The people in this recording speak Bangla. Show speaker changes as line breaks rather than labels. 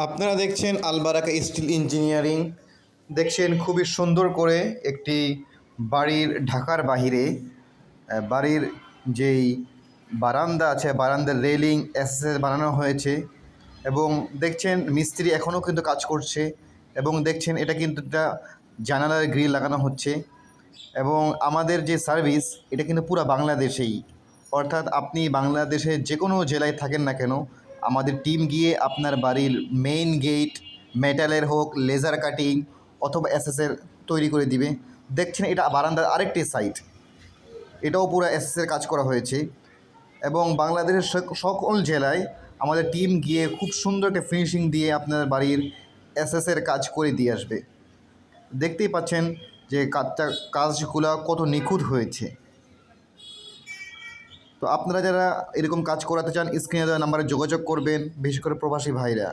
আপনারা দেখছেন আলবারাকা স্টিল ইঞ্জিনিয়ারিং। দেখছেন খুবই সুন্দর করে একটি বাড়ির ঢাকার বাহিরে বাড়ির যেই বারান্দা আছে, বারান্দার রেলিং এসএস বানানো হয়েছে এবং দেখছেন মিস্ত্রি এখনও কিন্তু কাজ করছে এবং দেখছেন এটা কিন্তু একটা জানালার গ্রিল লাগানো হচ্ছে। এবং আমাদের যে সার্ভিস এটা কিন্তু পুরো বাংলাদেশেই, অর্থাৎ আপনি বাংলাদেশের যে কোনো জেলায় থাকেন না কেন, আমাদের টিম গিয়ে আপনার বাড়ির মেইন গেট মেটালের হোক, লেজার কাটিং অথবা এসএসের তৈরি করে দিবে। দেখছেন এটা বারান্দার আরেকটি সাইট, এটাও পুরো এসএসের কাজ করা হয়েছে এবং বাংলাদেশের সকল জেলায় আমাদের টিম গিয়ে খুব সুন্দর একটা ফিনিশিং দিয়ে আপনার বাড়ির এসএসের কাজ করে দিয়ে আসবে। দেখতেই পাচ্ছেন যে কাজগুলো কত নিখুঁত হয়েছে। তো আপনারা যারা এরকম কাজ করাতে চান, স্ক্রিনে দেওয়া নাম্বারে যোগাযোগ করবেন, বিশেষ করে প্রবাসী ভাইরা।